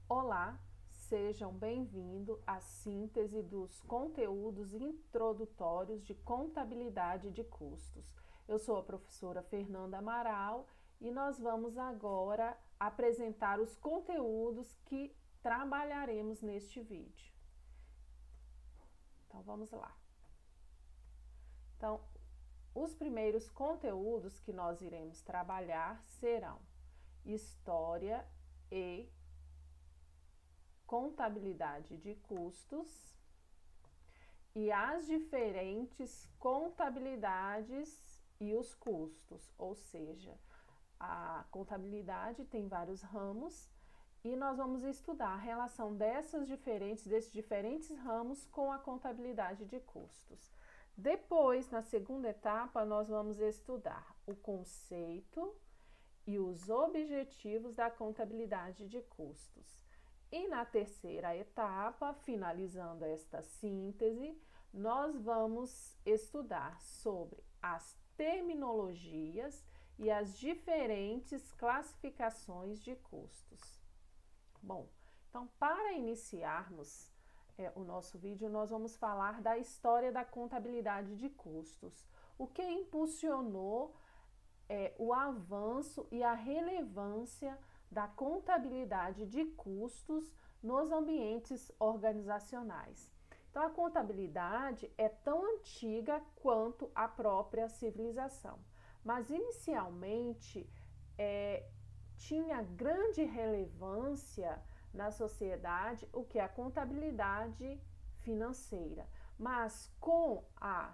Olá, sejam bem-vindos à síntese dos conteúdos introdutórios de contabilidade de custos. Eu sou a professora Fernanda Amaral e nós vamos agora apresentar os conteúdos que trabalharemos neste vídeo. Então vamos lá. Então, os primeiros conteúdos que nós iremos trabalhar serão história e contabilidade de custos e as diferentes contabilidades e os custos, ou seja, a contabilidade tem vários ramos e nós vamos estudar a relação desses diferentes ramos com a contabilidade de custos. Depois, na segunda etapa, nós vamos estudar o conceito e os objetivos da contabilidade de custos. E na terceira etapa, finalizando esta síntese, nós vamos estudar sobre as terminologias e as diferentes classificações de custos. Bom, então para iniciarmos o nosso vídeo, nós vamos falar da história da contabilidade de custos. O que impulsionou o avanço e a relevância da contabilidade de custos nos ambientes organizacionais. Então, a contabilidade é tão antiga quanto a própria civilização, mas inicialmente tinha grande relevância na sociedade o que é a contabilidade financeira, mas com a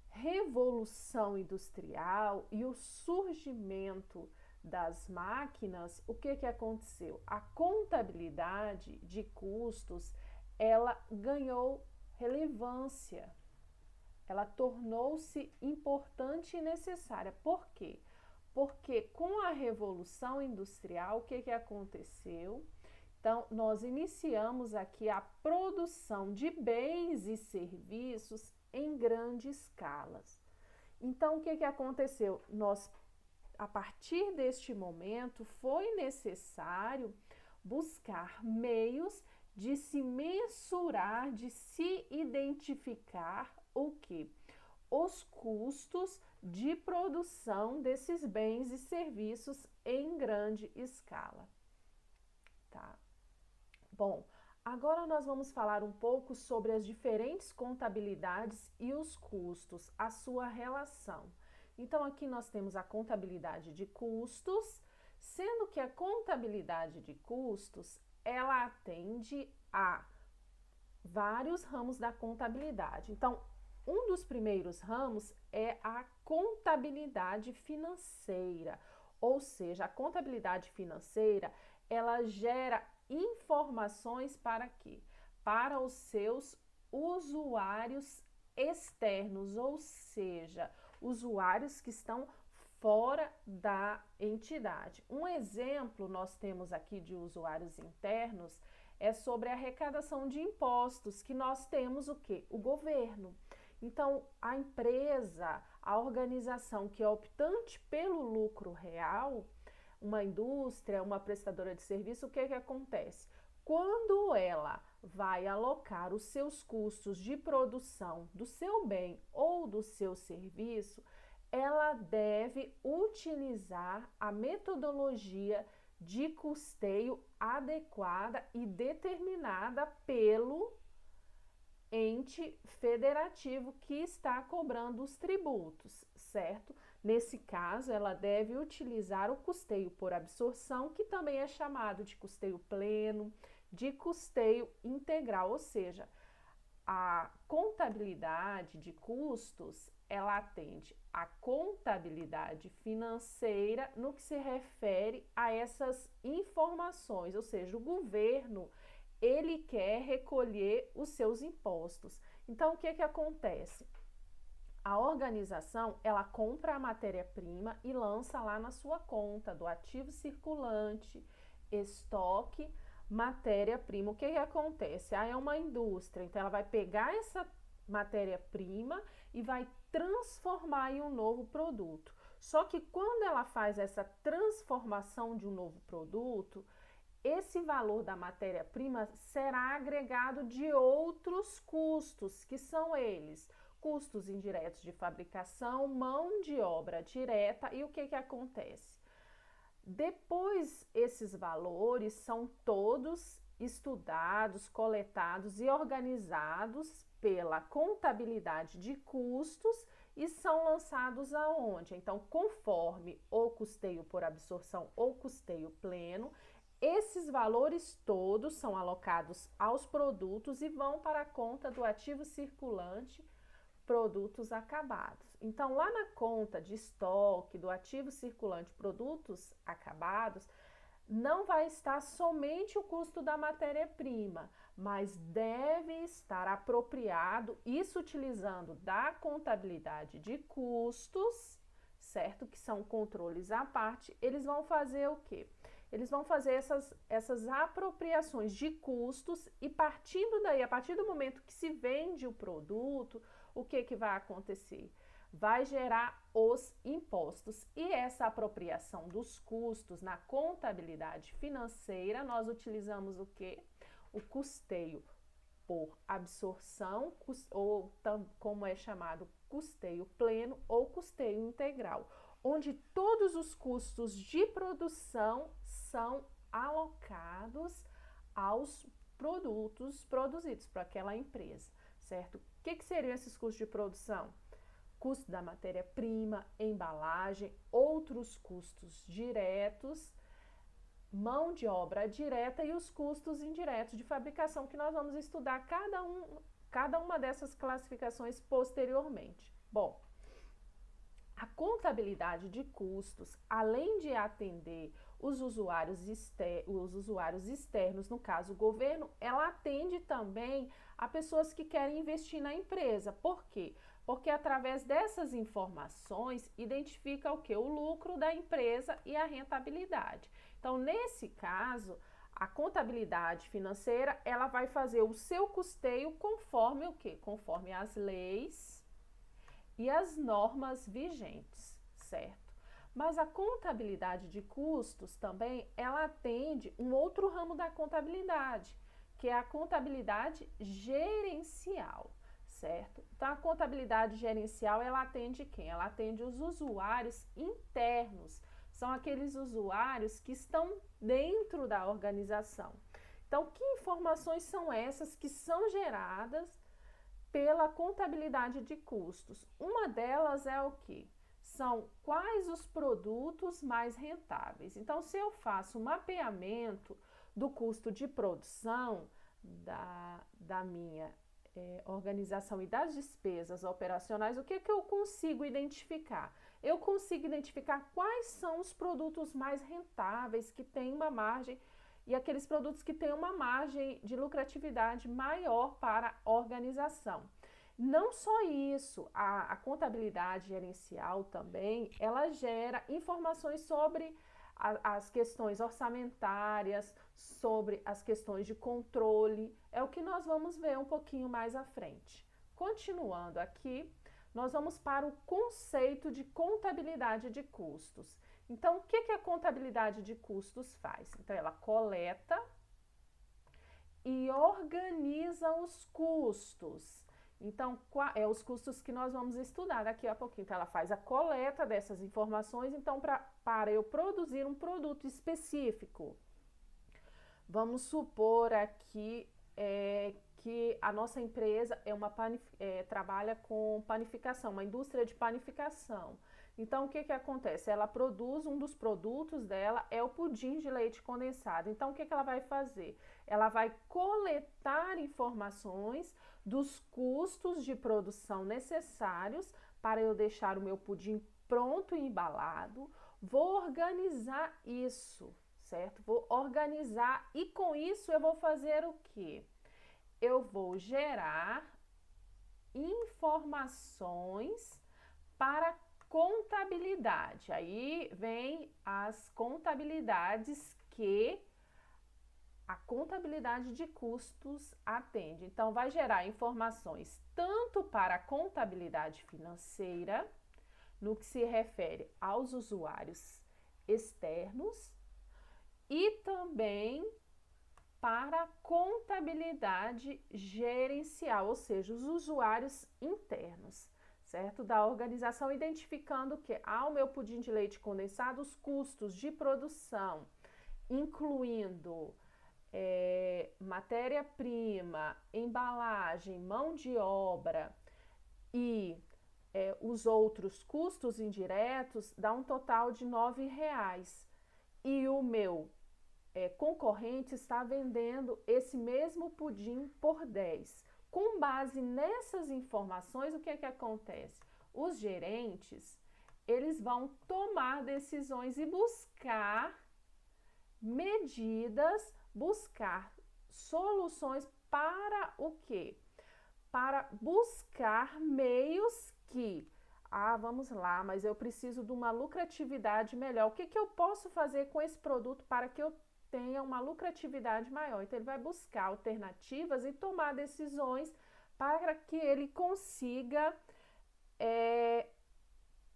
revolução industrial e o surgimento das máquinas, o que aconteceu? A contabilidade de custos, ela ganhou relevância, ela tornou-se importante e necessária. Por quê? Porque com a revolução industrial, o que aconteceu? Então, nós iniciamos aqui a produção de bens e serviços em grandes escalas. Então, o que aconteceu? A partir deste momento, foi necessário buscar meios de se mensurar, de se identificar o que? Os custos de produção desses bens e serviços em grande escala. Tá? Bom, agora nós vamos falar um pouco sobre as diferentes contabilidades e os custos, a sua relação. Então, aqui nós temos a contabilidade de custos, sendo que a contabilidade de custos, ela atende a vários ramos da contabilidade. Então, um dos primeiros ramos é a contabilidade financeira, ou seja, a contabilidade financeira, ela gera informações para quê? Para os seus usuários externos, ou seja, usuários que estão fora da entidade. Um exemplo nós temos aqui de usuários internos é sobre a arrecadação de impostos, que nós temos o quê? O governo. Então, a empresa, a organização que é optante pelo lucro real, uma indústria, uma prestadora de serviço, o que acontece? Quando ela vai alocar os seus custos de produção do seu bem ou do seu serviço, ela deve utilizar a metodologia de custeio adequada e determinada pelo ente federativo que está cobrando os tributos, certo? Nesse caso, ela deve utilizar o custeio por absorção, que também é chamado de custeio pleno, de custeio integral, ou seja, a contabilidade de custos, ela atende a contabilidade financeira no que se refere a essas informações, ou seja, o governo ele quer recolher os seus impostos. Então, o que acontece? A organização, ela compra a matéria-prima e lança lá na sua conta do ativo circulante, estoque, matéria-prima. O que acontece? É uma indústria, então ela vai pegar essa matéria-prima e vai transformar em um novo produto. Só que quando ela faz essa transformação de um novo produto, esse valor da matéria-prima será agregado de outros custos, que são eles: custos indiretos de fabricação, mão de obra direta. E o que acontece? Depois, esses valores são todos estudados, coletados e organizados pela contabilidade de custos e são lançados aonde? Então, conforme o custeio por absorção ou custeio pleno, esses valores todos são alocados aos produtos e vão para a conta do ativo circulante, produtos acabados. Então, lá na conta de estoque do ativo circulante, produtos acabados, não vai estar somente o custo da matéria-prima, mas deve estar apropriado, isso utilizando da contabilidade de custos, certo? Que são controles à parte. Eles vão fazer o quê? Eles vão fazer essas apropriações de custos e partindo daí, a partir do momento que se vende o produto, o que vai acontecer? Vai gerar os impostos. E essa apropriação dos custos na contabilidade financeira, nós utilizamos o quê? O custeio por absorção, ou como é chamado, custeio pleno ou custeio integral, onde todos os custos de produção são alocados aos produtos produzidos por aquela empresa, certo? O que seriam esses custos de produção? Custo da matéria-prima, embalagem, outros custos diretos, mão de obra direta e os custos indiretos de fabricação, que nós vamos estudar cada uma dessas classificações posteriormente. Bom, a contabilidade de custos, além de atender os usuários externos, no caso o governo, ela atende também a pessoas que querem investir na empresa. Por quê? Porque através dessas informações identifica o quê? O lucro da empresa e a rentabilidade. Então, nesse caso, a contabilidade financeira, ela vai fazer o seu custeio conforme o quê? Conforme as leis e as normas vigentes, certo? Mas a contabilidade de custos também, ela atende um outro ramo da contabilidade, que é a contabilidade gerencial, certo? Então, a contabilidade gerencial, ela atende quem? Ela atende os usuários internos, são aqueles usuários que estão dentro da organização. Então, que informações são essas que são geradas pela contabilidade de custos? Uma delas é o quê? São quais os produtos mais rentáveis. Então, se eu faço um mapeamento do custo de produção da minha organização e das despesas operacionais, o que eu consigo identificar? Eu consigo identificar quais são os produtos mais rentáveis, que têm uma margem, e aqueles produtos que têm uma margem de lucratividade maior para a organização. Não só isso, a contabilidade gerencial também, ela gera informações sobre as questões orçamentárias, sobre as questões de controle, é o que nós vamos ver um pouquinho mais à frente. Continuando aqui, nós vamos para o conceito de contabilidade de custos. Então, o que a contabilidade de custos faz? Então, ela coleta e organiza os custos. Então, os custos que nós vamos estudar daqui a pouquinho. Então, ela faz a coleta dessas informações. Então, para eu produzir um produto específico, vamos supor aqui que a nossa empresa trabalha com panificação, uma indústria de panificação. Então, o que acontece? Ela produz, um dos produtos dela é o pudim de leite condensado. Então, o que ela vai fazer? Ela vai coletar informações dos custos de produção necessários para eu deixar o meu pudim pronto e embalado. Vou organizar isso, certo? Vou organizar e com isso eu vou fazer o quê? Eu vou gerar informações para contabilidade. Aí vem as contabilidades que a contabilidade de custos atende. Então, vai gerar informações tanto para a contabilidade financeira, no que se refere aos usuários externos, e também para contabilidade gerencial, ou seja, os usuários internos, certo? Da organização, identificando que ao meu pudim de leite condensado, os custos de produção, incluindo matéria-prima, embalagem, mão de obra e os outros custos indiretos, dá um total de R$ 9. E o meu concorrente está vendendo esse mesmo pudim por 10. Com base nessas informações, o que é que acontece? Os gerentes, eles vão tomar decisões e buscar medidas, buscar soluções para o quê? Para buscar meios que, vamos lá, mas eu preciso de uma lucratividade melhor. O que eu posso fazer com esse produto para que eu tenha uma lucratividade maior? Então, ele vai buscar alternativas e tomar decisões para que ele consiga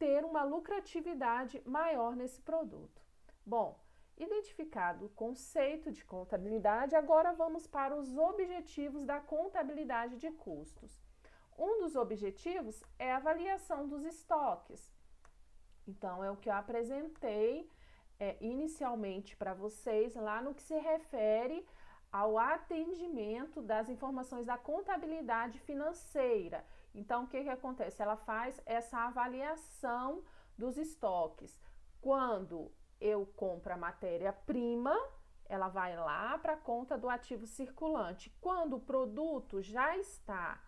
ter uma lucratividade maior nesse produto. Bom, identificado o conceito de contabilidade, agora vamos para os objetivos da contabilidade de custos. Um dos objetivos é a avaliação dos estoques. Então, é o que eu apresentei inicialmente para vocês lá no que se refere ao atendimento das informações da contabilidade financeira. Então, o que acontece? Ela faz essa avaliação dos estoques. Quando eu compro a matéria-prima, ela vai lá para a conta do ativo circulante. Quando o produto já está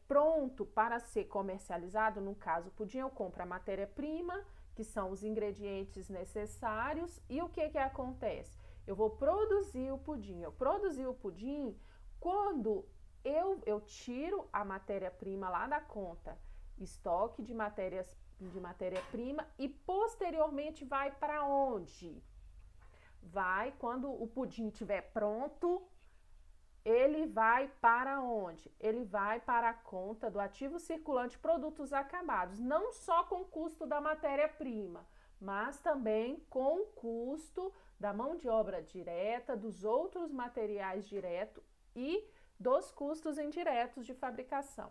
pronto para ser comercializado, no caso, o pudim, eu compro a matéria-prima, que são os ingredientes necessários, e o que acontece? Eu vou produzir o pudim. Eu produzi o pudim, quando eu tiro a matéria-prima lá da conta, estoque de matéria-prima, e posteriormente vai para onde? Vai, quando o pudim estiver pronto, ele vai para onde? Ele vai para a conta do ativo circulante produtos acabados, não só com o custo da matéria-prima, mas também com o custo da mão de obra direta, dos outros materiais diretos e dos custos indiretos de fabricação.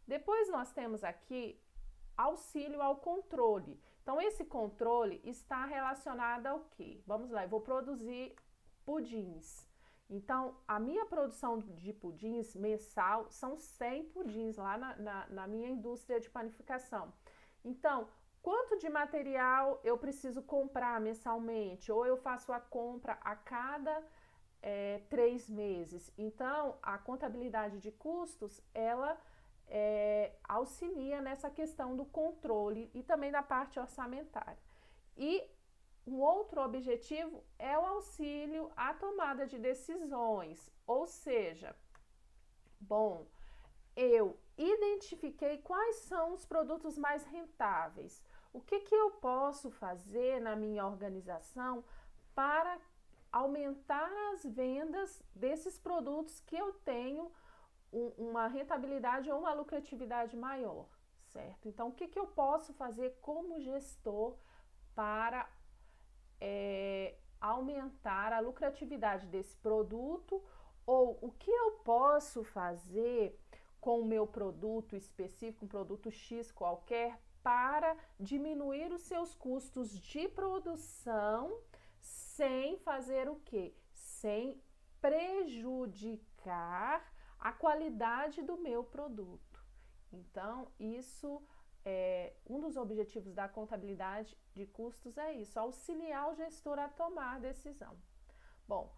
Depois nós temos aqui auxílio ao controle. Então, esse controle está relacionado ao quê? Vamos lá, eu vou produzir pudins. Então, a minha produção de pudins mensal são 100 pudins lá na minha indústria de panificação. Então, quanto de material eu preciso comprar mensalmente? Ou eu faço a compra a cada 3 meses. Então, a contabilidade de custos, ela auxilia nessa questão do controle e também da parte orçamentária. E um outro objetivo é o auxílio à tomada de decisões, ou seja, bom, eu identifiquei quais são os produtos mais rentáveis, o que eu posso fazer na minha organização para aumentar as vendas desses produtos que eu tenho uma rentabilidade ou uma lucratividade maior, certo? Então, o que eu posso fazer como gestor para aumentar a lucratividade desse produto, ou o que eu posso fazer com o meu produto específico, um produto X qualquer, para diminuir os seus custos de produção sem fazer o quê? Sem prejudicar a qualidade do meu produto. Então, isso um dos objetivos da contabilidade de custos é isso, auxiliar o gestor a tomar a decisão. Bom,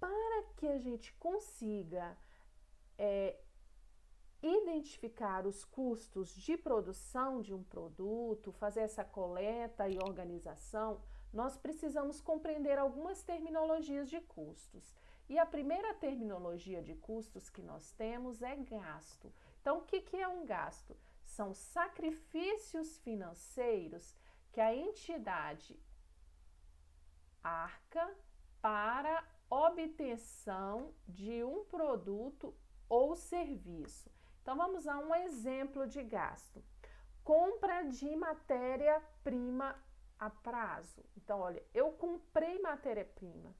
para que a gente consiga identificar os custos de produção de um produto, fazer essa coleta e organização, nós precisamos compreender algumas terminologias de custos. E a primeira terminologia de custos que nós temos é gasto. Então, o que é um gasto? São sacrifícios financeiros que a entidade arca para obtenção de um produto ou serviço. Então, vamos a um exemplo de gasto. Compra de matéria-prima a prazo. Então, olha, eu comprei matéria-prima.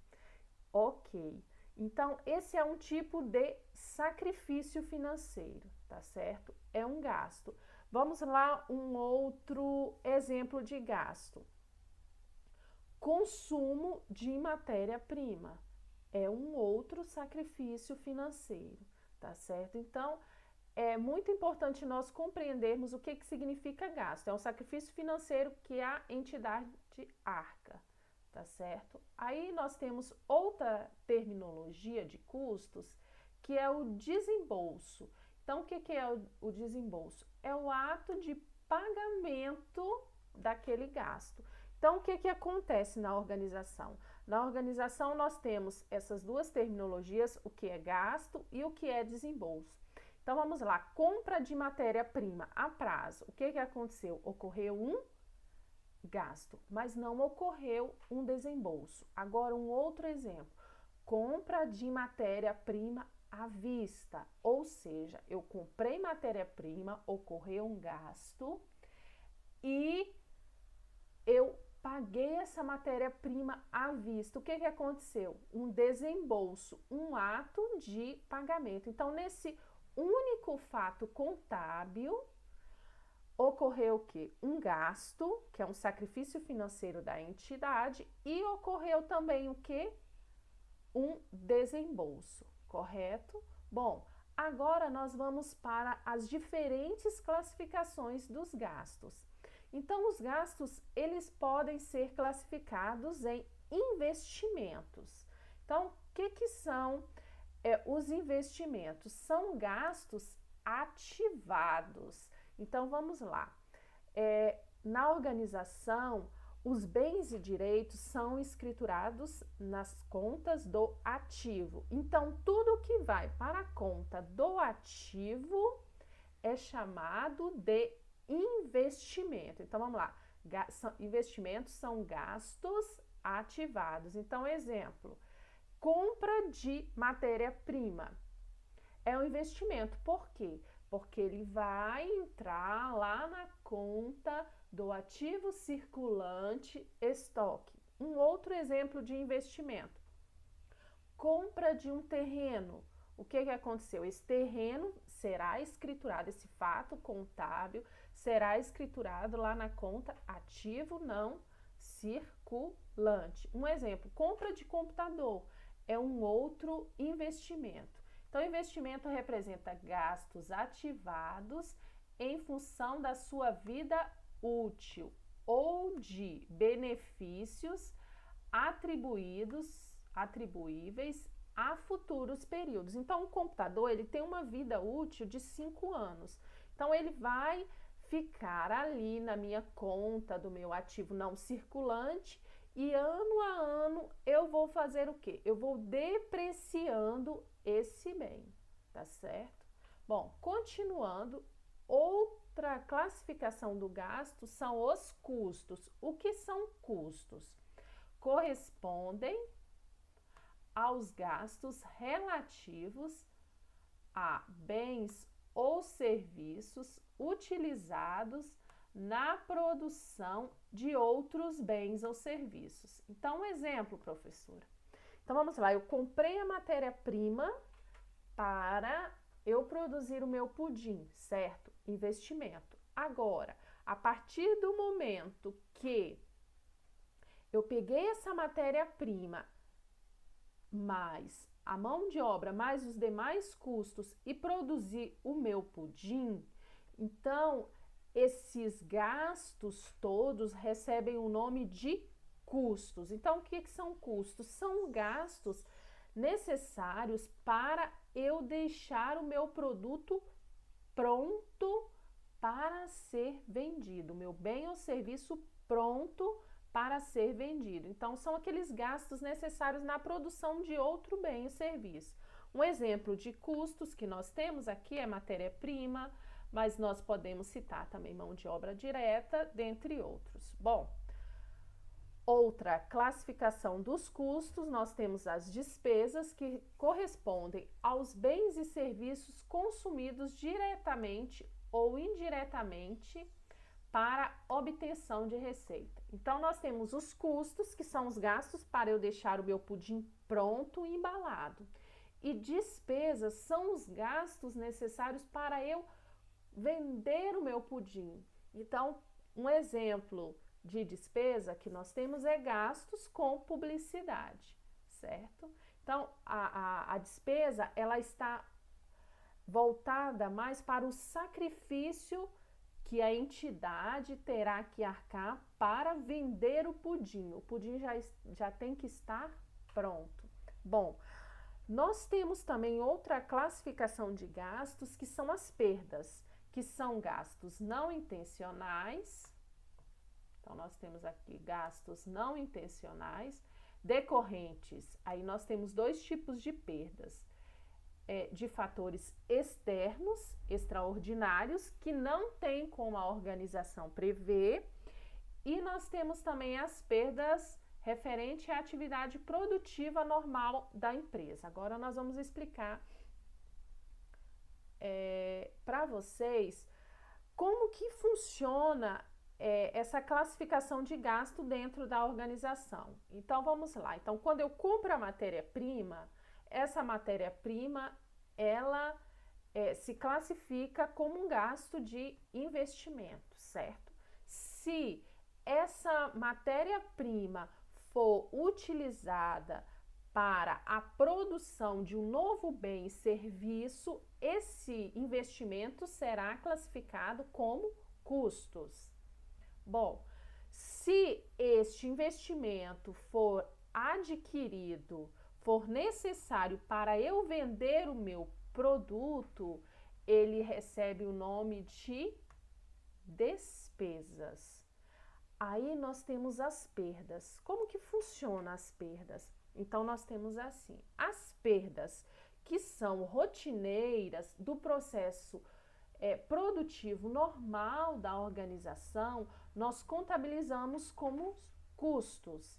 Ok. Então, esse é um tipo de sacrifício financeiro, tá certo? É um gasto. Vamos lá, um outro exemplo de gasto. Consumo de matéria-prima é um outro sacrifício financeiro, tá certo? Então, é muito importante nós compreendermos o que significa gasto. É um sacrifício financeiro que a entidade arca, tá certo? Aí nós temos outra terminologia de custos, que é o desembolso. Então, o que é o desembolso? É o ato de pagamento daquele gasto. Então, o que acontece na organização? Na organização, nós temos essas duas terminologias, o que é gasto e o que é desembolso. Então, vamos lá, compra de matéria-prima a prazo. O que aconteceu? Ocorreu um gasto, mas não ocorreu um desembolso. Agora, um outro exemplo, compra de matéria-prima à vista, ou seja, eu comprei matéria-prima, ocorreu um gasto e eu paguei essa matéria-prima à vista. O que aconteceu? Um desembolso, um ato de pagamento. Então, nesse único fato contábil, ocorreu o quê? Um gasto, que é um sacrifício financeiro da entidade, e ocorreu também o quê? Um desembolso, correto? Bom, agora nós vamos para as diferentes classificações dos gastos. Então, os gastos, eles podem ser classificados em investimentos. Então, o que são os investimentos? São gastos ativados. Então, vamos lá. Na organização, os bens e direitos são escriturados nas contas do ativo. Então, tudo que vai para a conta do ativo é chamado de investimento. Então, vamos lá. Investimentos são gastos ativados. Então, exemplo, compra de matéria-prima é um investimento. Por quê? Porque ele vai entrar lá na conta do ativo circulante estoque. Um outro exemplo de investimento. Compra de um terreno. O que aconteceu? Esse terreno será escriturado, esse fato contábil será escriturado lá na conta ativo não circulante. Um exemplo, compra de computador é um outro investimento. Então, investimento representa gastos ativados em função da sua vida útil ou de benefícios atribuíveis a futuros períodos. Então, o computador ele tem uma vida útil de 5 anos. Então, ele vai ficar ali na minha conta do meu ativo não circulante e ano a ano eu vou fazer o quê? Eu vou depreciando esse bem, tá certo? Bom, continuando, outra classificação do gasto são os custos. O que são custos? Correspondem aos gastos relativos a bens ou serviços utilizados na produção de outros bens ou serviços. Então, um exemplo, professora. Então, vamos lá. Eu comprei a matéria-prima para eu produzir o meu pudim, certo? Investimento. Agora, a partir do momento que eu peguei essa matéria-prima, mais a mão de obra, mais os demais custos e produzir o meu pudim, então esses gastos todos recebem o nome de custos. Então, o que são custos? São gastos necessários para eu deixar o meu produto pronto para ser vendido, o meu bem ou serviço pronto para ser vendido. Então, são aqueles gastos necessários na produção de outro bem ou serviço. Um exemplo de custos que nós temos aqui é matéria-prima, mas nós podemos citar também mão de obra direta, dentre outros. Bom, outra classificação dos custos, nós temos as despesas que correspondem aos bens e serviços consumidos diretamente ou indiretamente para obtenção de receita. Então, nós temos os custos, que são os gastos para eu deixar o meu pudim pronto e embalado. E despesas são os gastos necessários para eu vender o meu pudim. Então, um exemplo de despesa que nós temos é gastos com publicidade, certo? Então, a despesa, ela está voltada mais para o sacrifício que a entidade terá que arcar para vender o pudim. O pudim já tem que estar pronto. Bom, nós temos também outra classificação de gastos, que são as perdas, que são gastos não intencionais. Então, nós temos aqui gastos não intencionais, decorrentes. Aí nós temos dois tipos de perdas. De fatores externos, extraordinários, que não tem como a organização prever, e nós temos também as perdas referente à atividade produtiva normal da empresa. Agora nós vamos explicar para vocês como que funciona essa classificação de gasto dentro da organização. Então vamos lá. Então, quando eu compro a matéria-prima, essa matéria-prima, ela se classifica como um gasto de investimento, certo? Se essa matéria-prima for utilizada para a produção de um novo bem e serviço, esse investimento será classificado como custos. Bom, se este investimento for adquirido, for necessário para eu vender o meu produto, ele recebe o nome de despesas. Aí nós temos as perdas. Como que funciona as perdas? Então nós temos assim, as perdas que são rotineiras do processo produtivo normal da organização, nós contabilizamos como custos.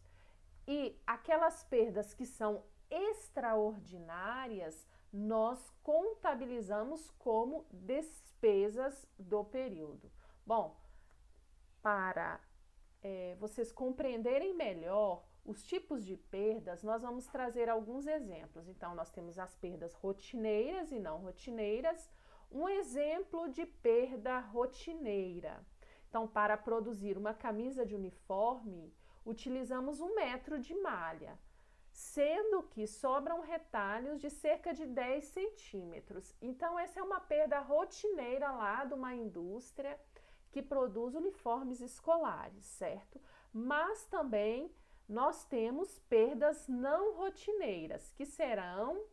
E aquelas perdas que são extraordinárias, nós contabilizamos como despesas do período. Bom, para vocês compreenderem melhor os tipos de perdas, nós vamos trazer alguns exemplos. Então, nós temos as perdas rotineiras e não rotineiras. Um exemplo de perda rotineira. Então, para produzir uma camisa de uniforme, utilizamos 1 metro de malha, sendo que sobram retalhos de cerca de 10 centímetros. Então, essa é uma perda rotineira lá de uma indústria que produz uniformes escolares, certo? Mas também nós temos perdas não rotineiras, que serão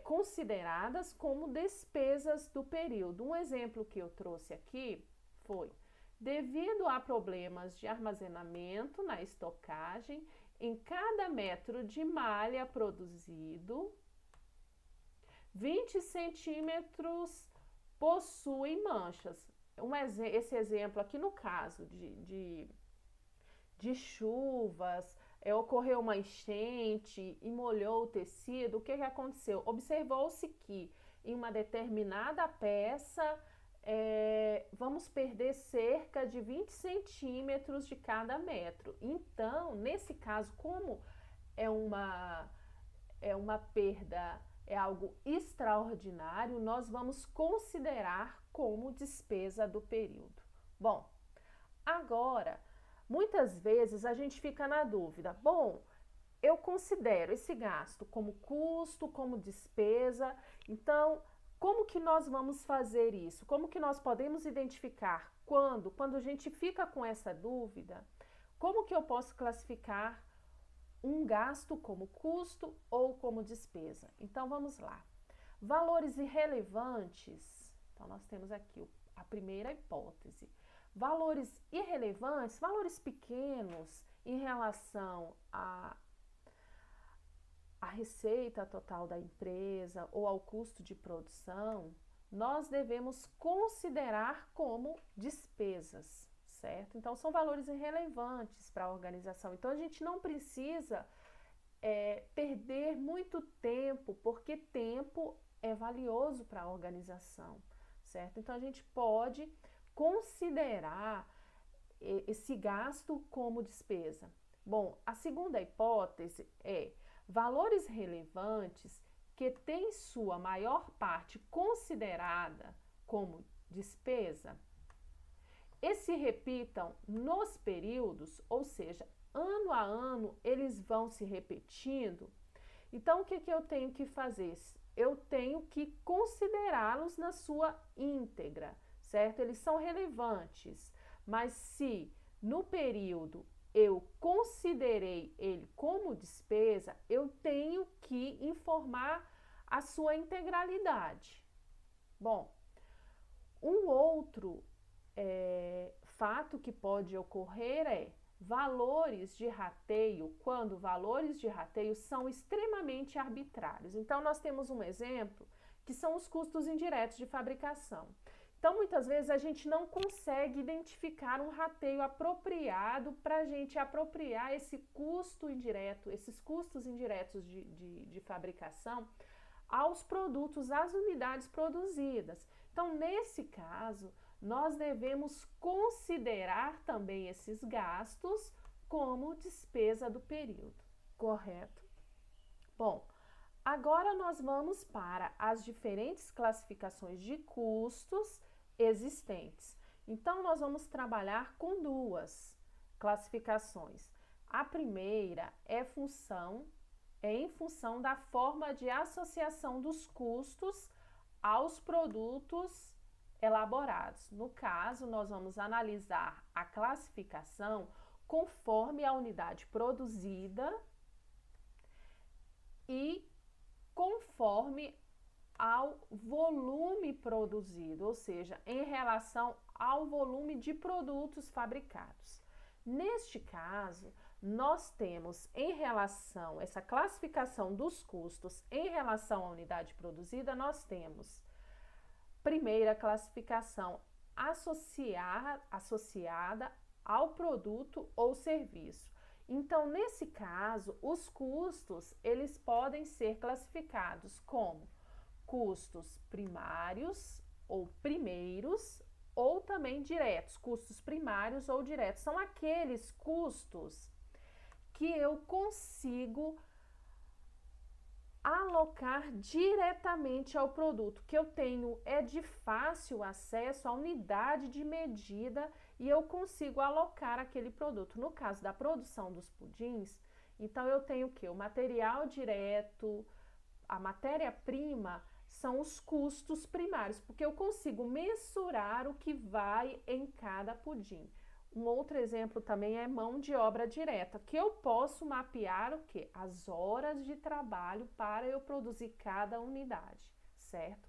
consideradas como despesas do período. Um exemplo que eu trouxe aqui foi: devido a problemas de armazenamento na estocagem, em cada metro de malha produzido, 20 centímetros possuem manchas. Esse exemplo aqui, no caso de chuvas, ocorreu uma enchente e molhou o tecido. O que aconteceu? Observou-se que em uma determinada peça vamos perder cerca de 20 centímetros de cada metro. Então, nesse caso, como é uma perda, é algo extraordinário, nós vamos considerar como despesa do período. Bom, agora, muitas vezes a gente fica na dúvida: bom, eu considero esse gasto como custo, como despesa, então como que nós vamos fazer isso? Como que nós podemos identificar quando a gente fica com essa dúvida, como que eu posso classificar um gasto como custo ou como despesa? Então vamos lá. Valores irrelevantes. Então nós temos aqui a primeira hipótese. Valores irrelevantes, valores pequenos em relação à receita total da empresa ou ao custo de produção, nós devemos considerar como despesas, certo? Então, são valores irrelevantes para a organização. Então, a gente não precisa perder muito tempo, porque tempo é valioso para a organização, certo? Então, a gente pode considerar esse gasto como despesa? Bom, a segunda hipótese é valores relevantes que têm sua maior parte considerada como despesa e se repitam nos períodos, ou seja, ano a ano eles vão se repetindo. Então, o que eu tenho que fazer? Eu tenho que considerá-los na sua íntegra, certo? Eles são relevantes, mas se no período eu considerei ele como despesa, eu tenho que informar a sua integralidade. Bom, um outro fato que pode ocorrer é valores de rateio, quando valores de rateio são extremamente arbitrários. Então, nós temos um exemplo que são os custos indiretos de fabricação. Então, muitas vezes a gente não consegue identificar um rateio apropriado para a gente apropriar esse custo indireto, esses custos indiretos de fabricação aos produtos, às unidades produzidas. Então, nesse caso, nós devemos considerar também esses gastos como despesa do período, correto? Bom, agora nós vamos para as diferentes classificações de custos existentes. Então, nós vamos trabalhar com duas classificações. A primeira é em função da forma de associação dos custos aos produtos elaborados. No caso, nós vamos analisar a classificação conforme a unidade produzida e conforme ao volume produzido, ou seja, em relação ao volume de produtos fabricados. Neste caso, nós temos em relação, essa classificação dos custos em relação à unidade produzida, nós temos primeira classificação associada ao produto ou serviço. Então, nesse caso, os custos, eles podem ser classificados como custos primários ou primeiros ou também diretos. Custos primários ou diretos são aqueles custos que eu consigo alocar diretamente ao produto, que eu tenho de fácil acesso à unidade de medida e eu consigo alocar aquele produto. No caso da produção dos pudins, então eu tenho o quê? O material direto, a matéria-prima são os custos primários, porque eu consigo mensurar o que vai em cada pudim. Um outro exemplo também é mão de obra direta, que eu posso mapear o quê? As horas de trabalho para eu produzir cada unidade, certo?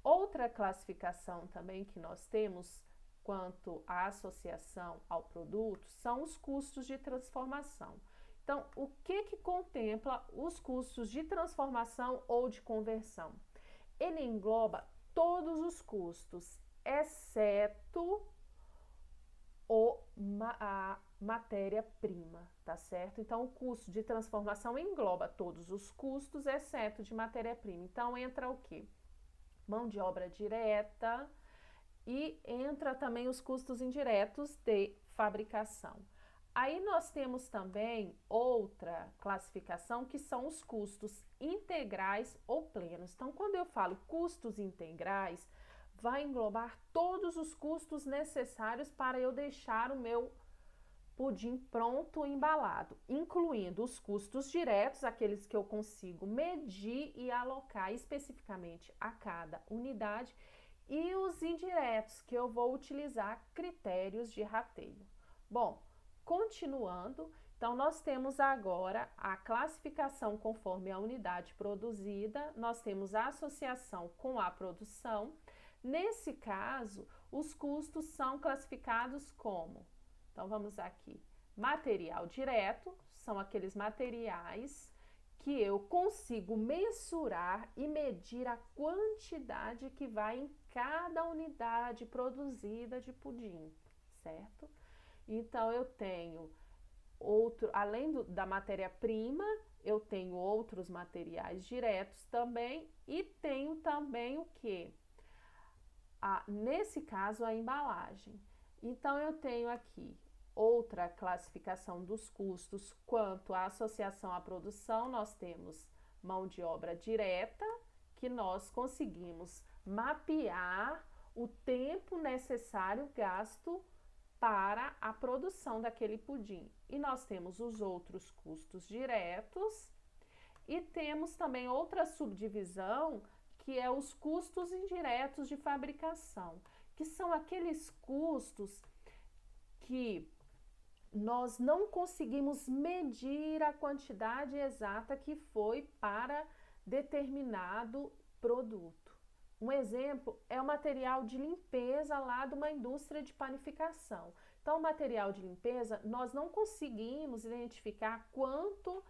Outra classificação também que nós temos quanto à associação ao produto são os custos de transformação. Então, o que contempla os custos de transformação ou de conversão? Ele engloba todos os custos, exceto a matéria-prima, tá certo? Então, o custo de transformação engloba todos os custos, exceto de matéria-prima. Então, entra o quê? Mão de obra direta e entra também os custos indiretos de fabricação. Aí nós temos também outra classificação que são os custos integrais ou plenos. Então, quando eu falo custos integrais, vai englobar todos os custos necessários para eu deixar o meu pudim pronto, embalado, incluindo os custos diretos, aqueles que eu consigo medir e alocar especificamente a cada unidade, e os indiretos, que eu vou utilizar critérios de rateio. Bom, continuando, então nós temos agora a classificação conforme a unidade produzida, nós temos a associação com a produção. Nesse caso, os custos são classificados como, então vamos aqui, material direto, são aqueles materiais que eu consigo mensurar e medir a quantidade que vai em cada unidade produzida de pudim, certo? Então, eu tenho da matéria-prima, eu tenho outros materiais diretos também e tenho também o quê? nesse caso, a embalagem. Então, eu tenho aqui outra classificação dos custos quanto à associação à produção. Nós temos mão de obra direta, que nós conseguimos mapear o tempo necessário gasto para a produção daquele pudim. E nós temos os outros custos diretos e temos também outra subdivisão, que é os custos indiretos de fabricação, que são aqueles custos que nós não conseguimos medir a quantidade exata que foi para determinado produto. Um exemplo é o material de limpeza lá de uma indústria de panificação. Então, o material de limpeza, nós não conseguimos identificar quanto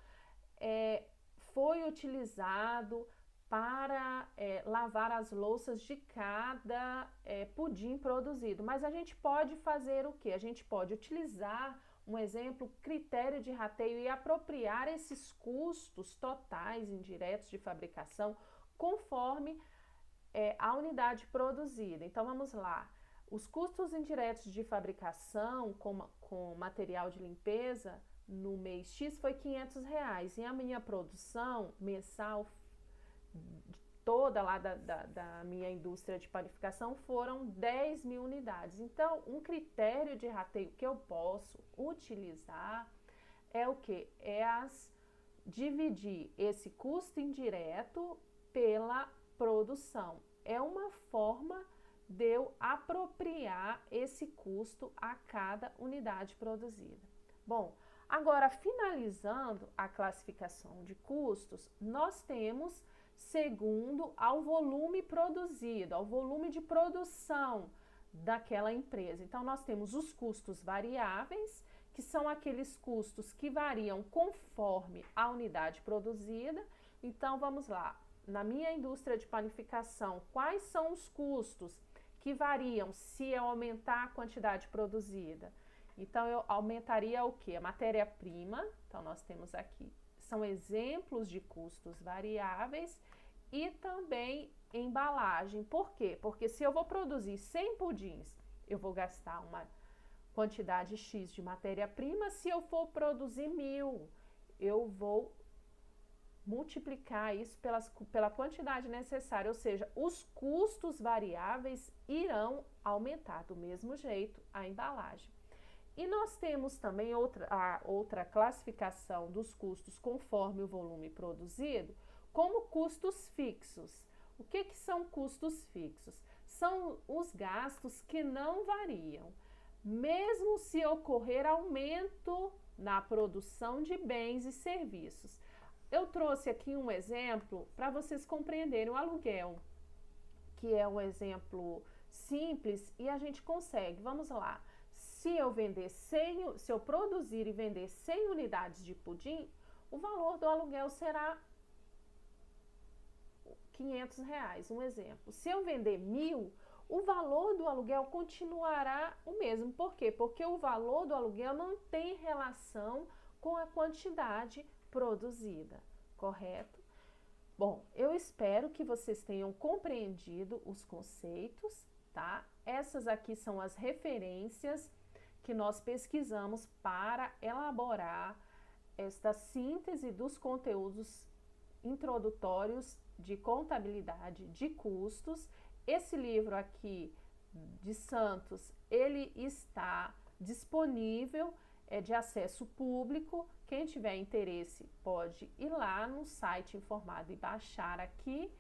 foi utilizado para lavar as louças de cada pudim produzido. Mas a gente pode fazer o quê? A gente pode utilizar, um exemplo, critério de rateio e apropriar esses custos totais indiretos de fabricação conforme a unidade produzida. Então, vamos lá. Os custos indiretos de fabricação com material de limpeza no mês X foi R$500 e a minha produção mensal toda lá da minha indústria de panificação foram 10.000 unidades. Então, um critério de rateio que eu posso utilizar é o que? Dividir esse custo indireto pela produção. É uma forma de eu apropriar esse custo a cada unidade produzida. Bom, agora finalizando a classificação de custos, nós temos segundo ao volume produzido, ao volume de produção daquela empresa. Então, nós temos os custos variáveis, que são aqueles custos que variam conforme a unidade produzida. Então, vamos lá. Na minha indústria de panificação, quais são os custos que variam se eu aumentar a quantidade produzida? Então, eu aumentaria o quê? A matéria-prima. Então, nós temos aqui, são exemplos de custos variáveis e também embalagem. Por quê? Porque se eu vou produzir 100 pudins, eu vou gastar uma quantidade X de matéria-prima. Se eu for produzir 1.000, eu vou multiplicar isso pela quantidade necessária, ou seja, os custos variáveis irão aumentar do mesmo jeito a embalagem. E nós temos também outra classificação dos custos conforme o volume produzido, como custos fixos. O que são custos fixos? São os gastos que não variam, mesmo se ocorrer aumento na produção de bens e serviços. Eu trouxe aqui um exemplo para vocês compreenderem o aluguel, que é um exemplo simples e a gente consegue. Vamos lá. Se eu produzir e vender 100 unidades de pudim, o valor do aluguel será R$500, um exemplo. Se eu vender 1.000, o valor do aluguel continuará o mesmo. Por quê? Porque o valor do aluguel não tem relação com a quantidade produzida, correto? Bom, eu espero que vocês tenham compreendido os conceitos, tá? Essas aqui são as referências que nós pesquisamos para elaborar esta síntese dos conteúdos introdutórios de contabilidade de custos. Esse livro aqui de Santos, ele está disponível, é de acesso público. Quem tiver interesse pode ir lá no site informado e baixar aqui.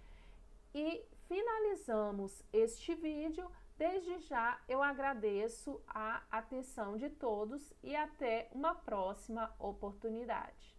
E finalizamos este vídeo. Desde já eu agradeço a atenção de todos e até uma próxima oportunidade.